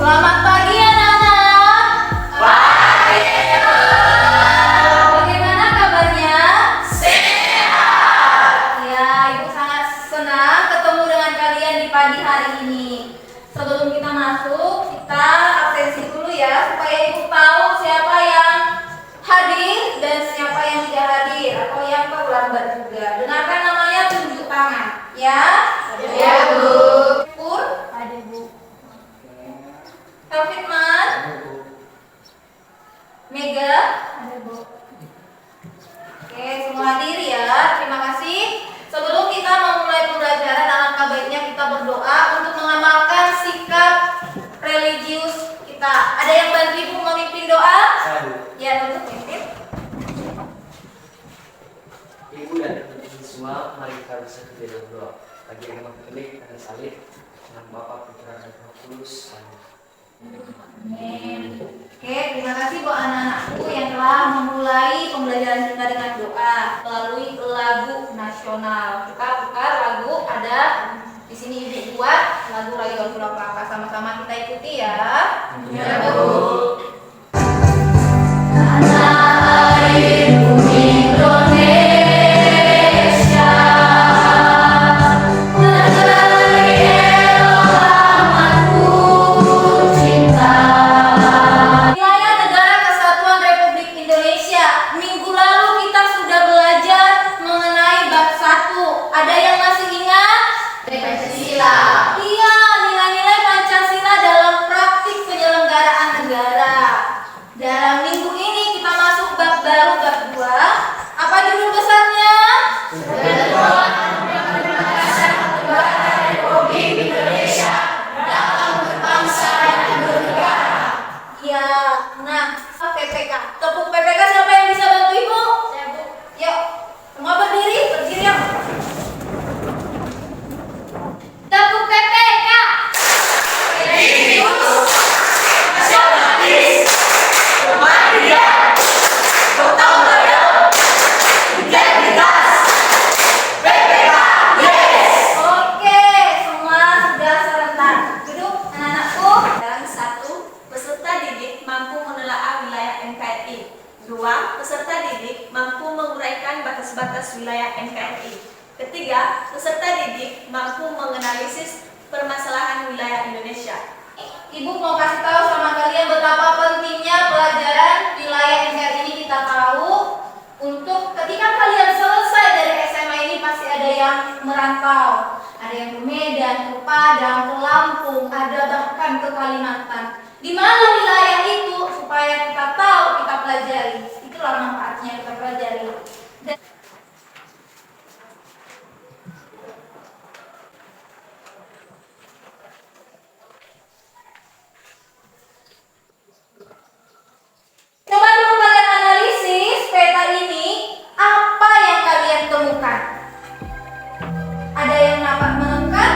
Selamat pagi anak-anak. Pagi. Bagaimana kabarnya? Sehat. Ya, Ibu sangat senang ketemu dengan kalian di pagi hari ini. Sebelum kita masuk, kita absensi dulu ya, supaya Ibu tahu siapa yang hadir dan siapa yang tidak hadir atau yang terlambat juga. Dengarkan namanya, tunjuk tangan, ya? Ya, Bu. Pur? Ada, Bu. Taufik-man? Mega? Ada, Bu. Oke, semua hadir ya. Terima kasih. Sebelum kita memulai pembelajaran, alangkah baiknya kita berdoa untuk mengamalkan sikap religius kita. Ada yang bantu Ibu memimpin doa? Ya, untuk memimpin. Ibu dan teman-teman semua, mari kita bersatu di dalam doa. Bagi yang Katolik dan salib, dengan Bapa, Putra dan Roh Kudus. Amin. Oke, terima kasih buat anak-anakku yang telah memulai pembelajaran kita dengan doa melalui lagu nasional. Kita putar lagu, ada di sini Ibu buat lagu Rayo Surakarta. Sama-sama kita ikuti ya. Ya, Bu. Tanah air bumi Indonesia, negeri amatku cinta. Wilayah Negara Kesatuan Republik Indonesia. Minggu lalu kita sudah belajar mengenai bab 1. Ada yang masih ingat? Pancasila. Iya, nilai-nilai Pancasila dalam praktik penyelenggaraan negara. Dalam minggu ini kita masuk bab baru, bab 2. Apa judul besarnya? Kesatuan Republik Indonesia dalam berbangsa dan bernegara. Ya, nah, PPK. Tepuk PPK, siapa yang bisa bantu Ibu? Saya, Bu. Yuk, semua berdiri ya. Tepuk PPK. Religius, nasionalis, kemandirian, gotong royong, integritas. PPK, yes. Oke, semua sudah serentak. Duduk anak-anakku. Dan 1. Peserta didik mampu menelaah wilayah NKRI. 2. Peserta didik mampu menguraikan batas-batas wilayah NKRI. Ketiga, peserta didik mampu menganalisis permasalahan wilayah Indonesia. Ibu mau kasih tahu sama kalian betapa pentingnya pelajaran wilayah NKRI ini kita tahu untuk ketika kalian selesai dari SMA ini pasti ada yang merantau, ada yang ke Medan, ke Padang, ke Lampung, ada bahkan ke Kalimantan. Di mana wilayah itu supaya kita tahu, kita pelajari. Itulah manfaatnya kita pelajari. Dan coba dulu kalian analisis peta ini, apa yang kalian temukan? Ada yang dapat menemukan?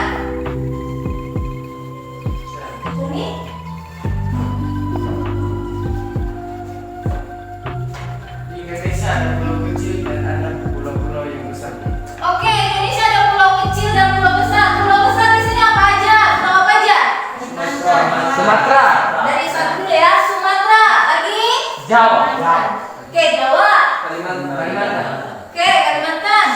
Ini? Di Indonesia ada pulau kecil dan ada pulau-pulau yang besar. Oke, Indonesia ada pulau kecil dan pulau besar. Pulau besar di sini apa aja? Tahu apa aja? Sumatera, Dari satu dulu ya, Sumatera. Lagi? Jawa, Oke, Jawa. Kalimantan, Oke, Kalimantan.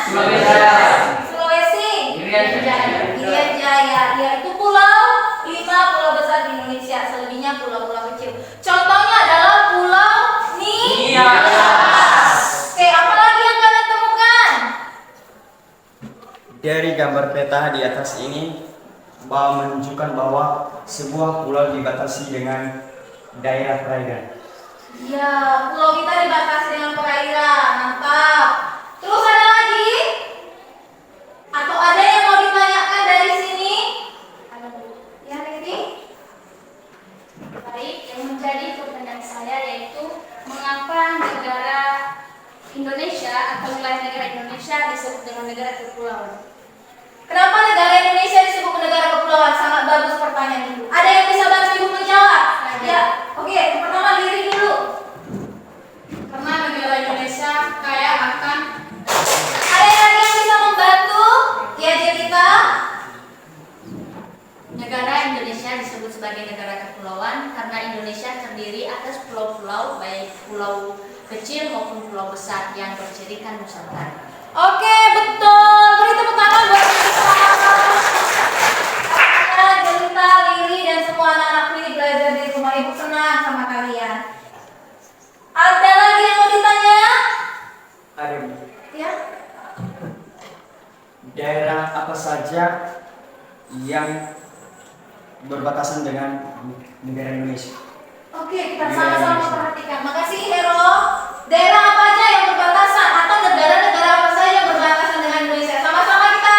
Sulawesi. Irian Jaya. Irian Jaya. Ya, itu pulau 5 pulau besar di Indonesia. Selebihnya pulau-pulau kecil. Contohnya adalah Pulau Nias. Oke, apa lagi yang kalian temukan? Dari gambar peta di atas ini menunjukkan bahwa sebuah pulau dibatasi dengan daerah perairan. Ya, pulau kita dibatasi dengan perairan. Mantap. Terus ada lagi? Atau ada yang mau ditanyakan dari sini? Ada, Bu. Ya, Riti? Baik, yang menjadi pertanyaan saya yaitu mengapa negara Indonesia atau wilayah negara Indonesia disebut dengan negara kepulauan? Kenapa negara Indonesia disebut negara kepulauan? Sangat bagus pertanyaan Ibu. Ada yang bisa bantu Ibu menjawab? Ya, oke. Yang pertama Liri dulu. Karena negara Indonesia kaya akan Ada yang lagi yang bisa membantu? Ya, Negara Indonesia disebut sebagai negara kepulauan karena Indonesia terdiri atas pulau-pulau, baik pulau kecil maupun pulau besar yang bercirikan Nusantara. Oke, betul. Beri tepuk tangan buat kita. Jelita, Lili, dan semua anak-anak Lili belajar di rumah. Ibu senang sama kalian. Ada lagi yang mau ditanya? Ada Bu. Ya. Daerah apa saja yang berbatasan dengan negara Indonesia? Oke, kita sama-sama perhatikan. Makasih, Hero. Daerah apa aja yang berbatasan atau negara-negara apa saja yang berbatasan dengan Indonesia? Sama-sama kita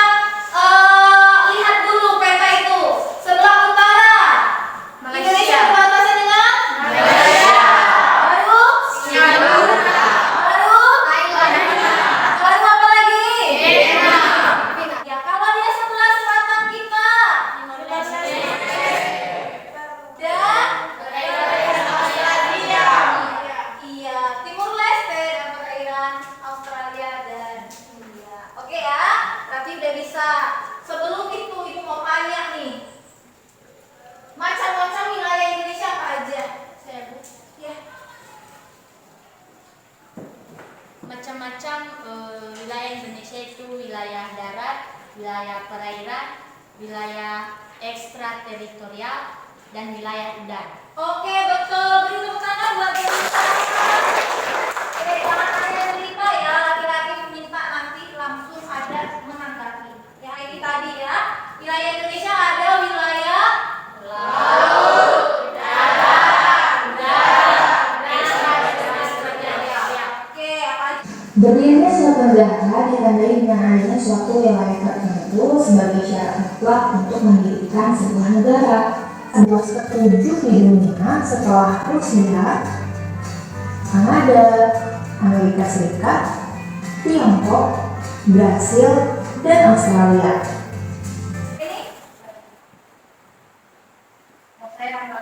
lihat dulu peta itu. Sebelah utara, Indonesia berbatasan dengan Malaysia. Baru Singapura. Baru Thailand. Baru apa lagi? Vietnam. Ya, kalau dia sebelah selatan kita, dan iya, Timur Leste dan perairan Australia dan India. Oke ya, berarti udah bisa. Sebelum itu ibu mau tanya nih, macam-macam wilayah Indonesia apa aja? Saya Bu. Ya. Macam-macam wilayah Indonesia itu wilayah darat, wilayah perairan, wilayah ekstrateritorial, dan wilayah udara. Oke, betul. Beri tepuk tangan buat Jelita. Oke, jangan hanya Jelita ya, laki-laki minta nanti langsung ada menanggapi. Ya, ini tadi ya. Wilayah Indonesia ada wilayah laut, darat, udara, dan ekstrateritorial. Oke, apa aja? Berdirinya suatu negara ditandai dengan adanya suatu wilayah tertentu sebagai syarat mutlak untuk mendirikan sebuah negara. Sebuah ketujuh di dunia setelah Rusia, Kanada, Amerika Serikat, Tiongkok, Brasil, dan Australia. Ini Saya yang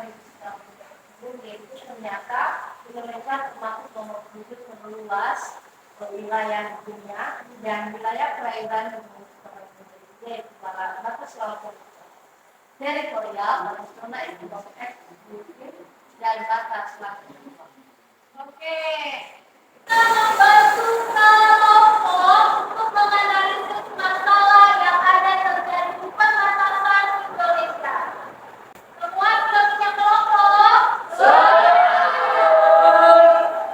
yaitu ternyata Indonesia termasuk nomor 7 terluas wilayah dunia dan wilayah perairan yaitu batas laut teritorial, batas zona ekonomi eksklusif, dan batas laut. oke. Kita membantu kelompok untuk menganalisis masalah yang ada terjadi di perbatasan Indonesia. Semua sudah punya kelompok?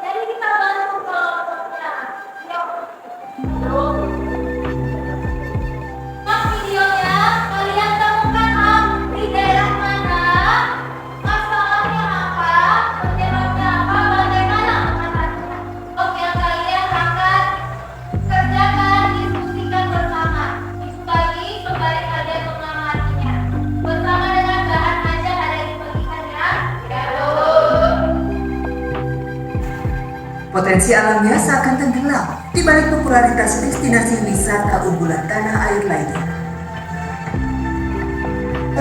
Jadi kita bantu kelompoknya. Yuk. Mas videonya, kalian temukan di daerah mana, masalahnya apa, penyebabnya apa, bagaimana mengatasinya. Oke, kalian akan kerjakan, diskusikan bersama. Itu bagi kembali kalian mengamatinya. Bersama dengan bahan ajar ada yang dibagikan ya. Potensi alamnya seakan tenggelam di balik popularitas destinasi wisata unggulan tanah air lainnya.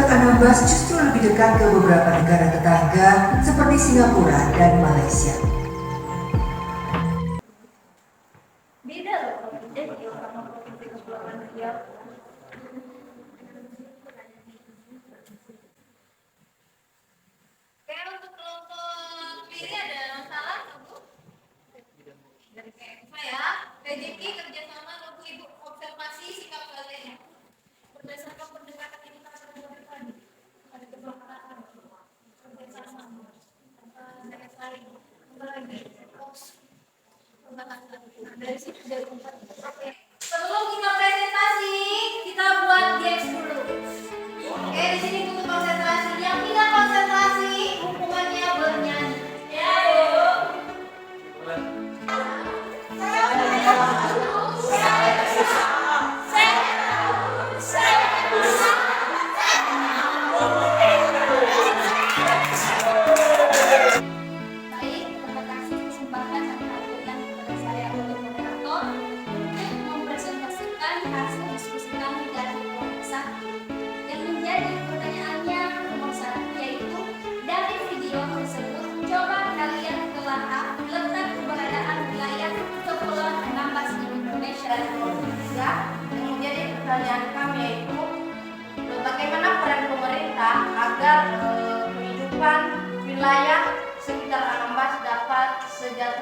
Anambas justru lebih dekat ke beberapa negara tetangga seperti Singapura dan Malaysia. Beda loh provinsi Riau sama provinsi Kepulauan Riau. Oke, untuk kelompok pilih ada masalah nggak, Bu? Dari saya, PJK kerjasama nunggu Ibu observasi sikap kalian ya. Berdasarkan pendekatan yang kita sebutkan tadi, ada kebersamaan, kerjasama, saya saling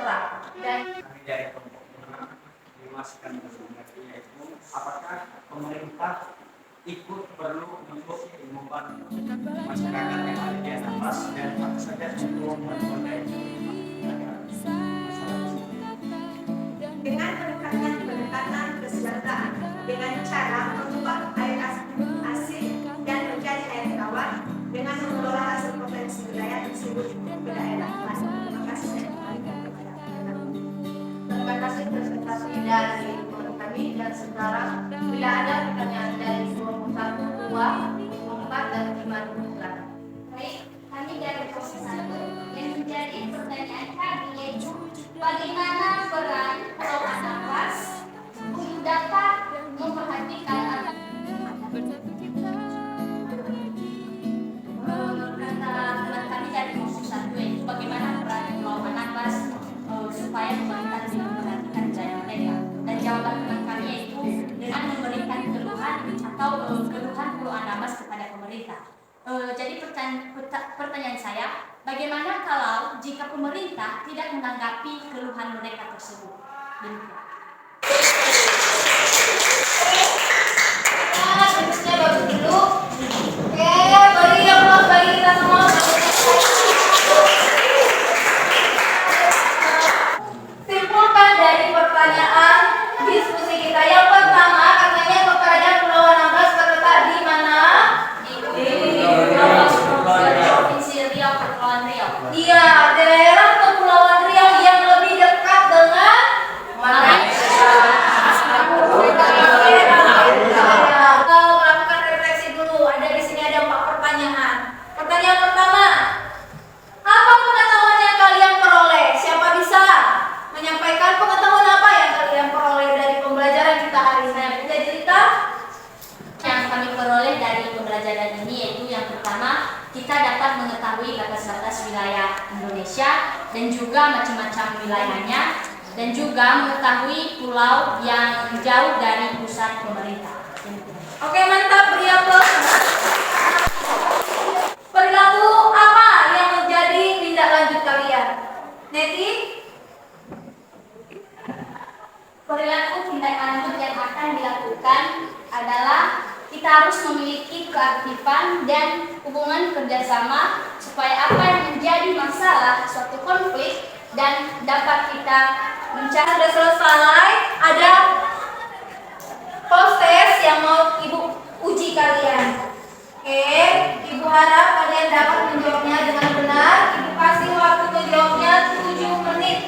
terserap. Dan Kami dari kelompok menengah memastikan sebenarnya itu apakah pemerintah ikut perlu untuk membantu masyarakat yang ada di atas dan apa saja untuk berbagai dengan pendekatan kesejahteraan dengan cara mengubah air asin dan menjadi air tawar dengan mengelola hasil potensi wilayah tersebut ke daerah lain. Terima kasih. terima kasih presentasi dari kami, dan sekarang bila ada pertanyaan dari kelompok 1, 2, 4, dan 5 silakan. Baik, kami dari kelompok 1 yang menjadi pertanyaan kami yaitu bagaimana peran Pulau Anambas untuk dapat memperhatikan kata teman kami dari kelompok 1 yaitu bagaimana peran Pulau Anambas supaya pemerintah bisa memperhatikan wilayah mereka. Dan jawaban teman kami yaitu dengan memberikan keluhan atau keluhan Pulau Anambas kepada pemerintah. Jadi pertanyaan saya, bagaimana kalau jika pemerintah tidak menanggapi keluhan mereka tersebut? Demikian. Nah, bentuknya bagus dulu. Oke, beri aplaus bagi kita semua. Simpulkan dari pertanyaan diskusi kita. Yang pertama, katanya keberadaan Pulau Anambas terletak di mana? Provinsi Riau, Kepulauan Riau. Iya, daerah Kepulauan Riau yang lebih dekat dengan Malaysia. Melakukan refleksi dulu. Ada di sini ada 4 pertanyaan. Pertanyaan pertama, apa pengetahuan yang kalian peroleh? Siapa bisa menyampaikan pengetahuan apa yang kalian peroleh dari pembelajaran kita hari ini? Bisa cerita? Yang kami peroleh dari pembelajaran ini yaitu yang pertama, kita dapat mengetahui batas-batas wilayah Indonesia dan juga macam-macam wilayahnya, dan juga mengetahui pulau yang jauh dari pusat pemerintah. Oke, mantap, beri aplaus. Perilaku apa yang menjadi tindak lanjut kalian? Neti? Perilaku tindak lanjut yang akan dilakukan adalah kita harus memiliki keaktifan dan hubungan kerjasama supaya apa yang menjadi masalah suatu konflik dan dapat kita mencari. Sudah selesai, ada post test yang mau Ibu uji kalian. Oke, Ibu harap kalian dapat menjawabnya dengan benar. Ibu kasih waktu menjawabnya 7 menit.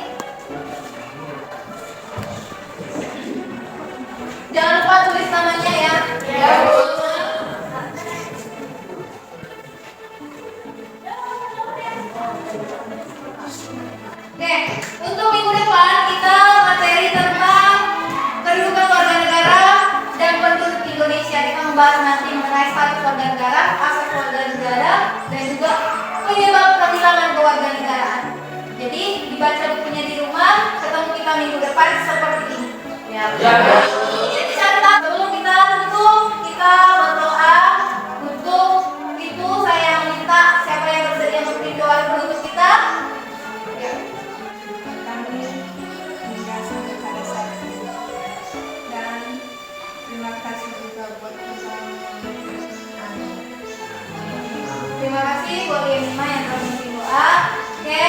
Jangan lupa tulis namanya ya. Ya, Bu. Oke, untuk minggu depan kita materi tentang kedudukan warga negara dan penduduk Indonesia. Kita membahas nanti mengenai status warga negara, aspek warga negara, dan juga penyebab kehilangan kewarganegaraan. Jadi dibaca bukunya di rumah. Ketemu kita minggu depan seperti ini. Ya. Jadi catat sebelum kita tutup, kita berdoa. Untuk itu saya minta siapa yang bersedia memberi doa penutup kita. Ya. Kami merasa kepada saya dan terima kasih juga buat Tuhan. Terima kasih buat yang yang telah memberi doa. Oke,